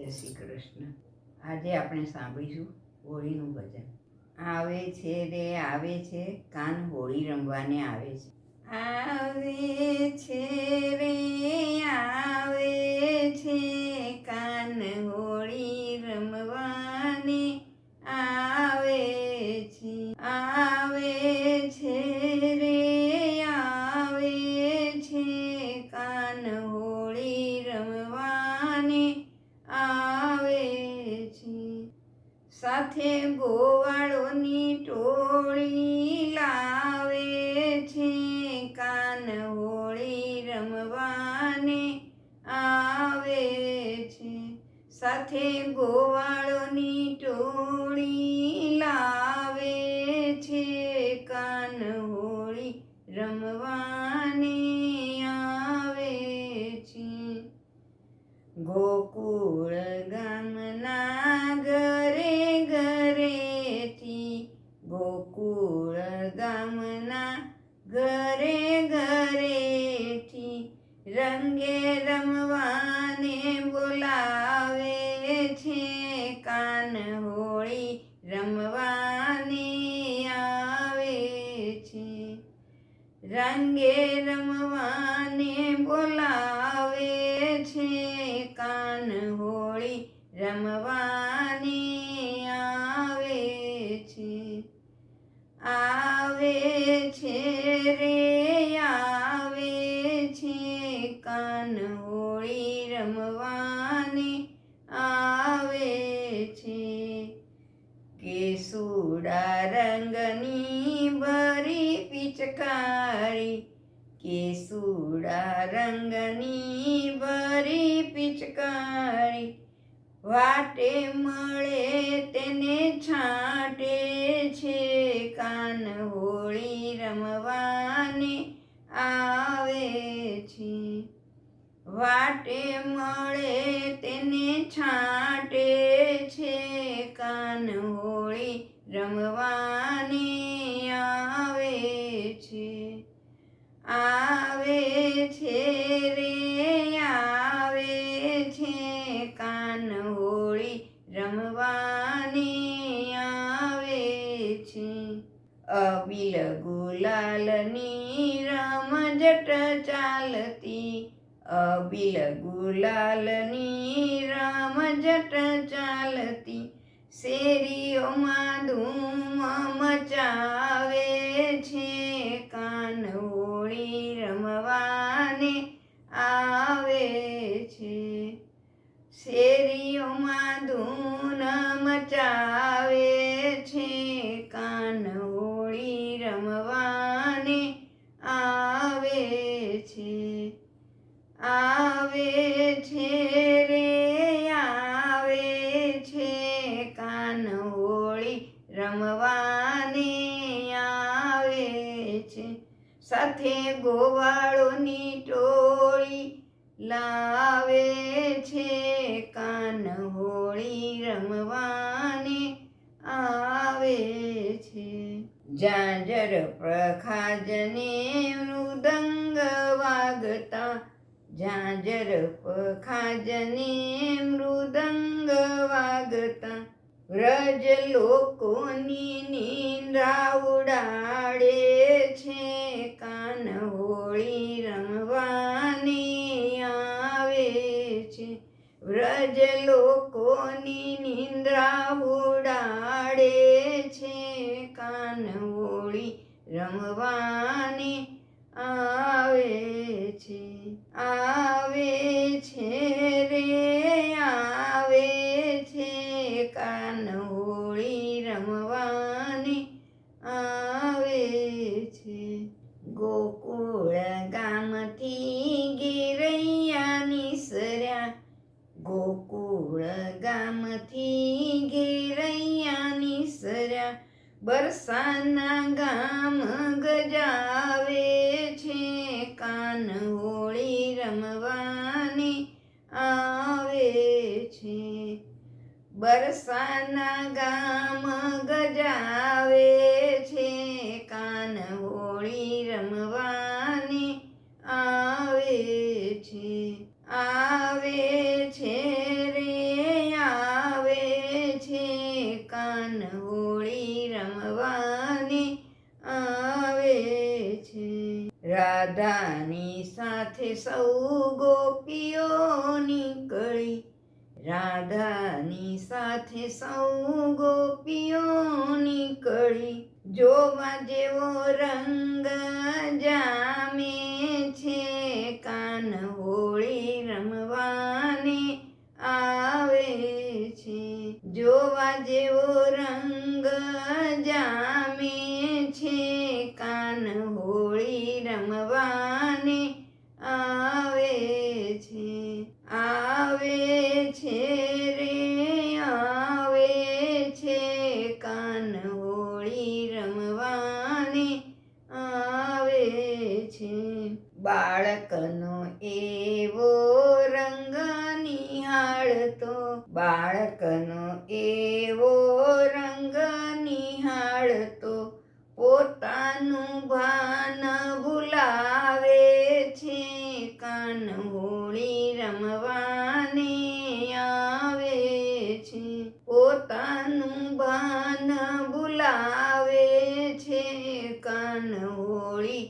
જય શ્રી કૃષ્ણ. આજે આપણે સાંભળીશું હોળીનું ભજન. આવે છે રે આવે છે, કાન હોળી રમવાને આવે છે. આવે છે રે આવે છે, કાન હોળી રમવાને આવે છે. આવે છે રે આવે છે, કાન હોળી રમવાને આવે છે. સાથે ગોવાળોની ટોળી લાવે છે, કાન હોળી રમવાને આવે છે. સાથે ગોવાળોની ટોળી લાવે છે, કાન હોળી રમવાને આવે છે. ગોકુળ ગામના ઘરે ઘરેથી, ગોકુળ ગામના ઘરે ઘરેથી રંગે રમવાને બોલાવે છે, કાન હોળી રમવાને આવે છે. રંગે રમવાને બોલાવે છે, કાન હોળી રમવાને આવે છે. આવે છે રે આવે છે, કાન હોળી રમવાને આવે છે. કેસુડા રંગની ભરી પિચકારી, કેસુડા રંગની ભરી પિચકારી વાટે મળે તેને છાંટે છે, કાન હોળી રમવાને આવે છે. વાટે મળે તેને છાંટે છે, કાન હોળી રમવાને આવે છે. આવે છે રે આવે છે, કાન હોળી રમવાને આવે છે. અબીલ ગુલાલની રમઝટ ચાલતી, અબીલ ગુલાલની રમઝટ ચાલતી શેરીઓમાં ધૂમ મચાવે છે, કાન હોળી રમવાને આવે છે. શેરીઓમાં ધૂન મચાવે છે, કાન હોળી રમવાને આવે છે. આવે છે રે આવે છે, કાન હોળી રમવાને આવે છે. સાથે ગોવાળોની ટોળી લાવે છે, કાન હોળી રમવાને આવે છે. ઝાંઝર પ્રખાજને મૃદંગ વાગતા, ઝાંઝર પ્રખાજને મૃદંગ વાગતા વ્રજ લોકોની નિંદ્રા ઉડાડે છે, કાન હોળી રમવાને આવે છે. વ્રજ લોકોની નિંદ્રા ઉડાડે છે, કાન હોળી રમવાને આવે છે. આવે છે રે આવે છે, કાન હોળી રમવાને આવે છે. ગોકુળ ગામથી ગેરૈયા નિસર્યા, ગોકુળ ગામથી ગેરૈયા નિસર્યા બરસાના ગામ ગજાવે છે, કાન હોળી રમવાને આવે છે. બરસાના ગામ ગજાવે છે, કાન હોળી રમવાને આવે છે. આવે છે રે રાધાની સાથે સૌ ગોપીઓ નીકળી રાધાની સાથે સૌ ગોપીઓ નીકળી જોવા જેવો રંગ જામે છે કાન હોળી રમવાને આવે છે જોવા જેવો રંગ જામે છે કાન હોળી રમવાને આવે છે રે આવે છે કાન હોળી રમવાને આવે છે બાળકનો એવો રંગ નિહાળતો બાળકનો એવો રંગ નિહાળતો પોતાનું ભાન ભૂલાવે છે કાન હોળી રમવાને આવે છે પોતાનું ભાન ભૂલાવે છે કાન હોળી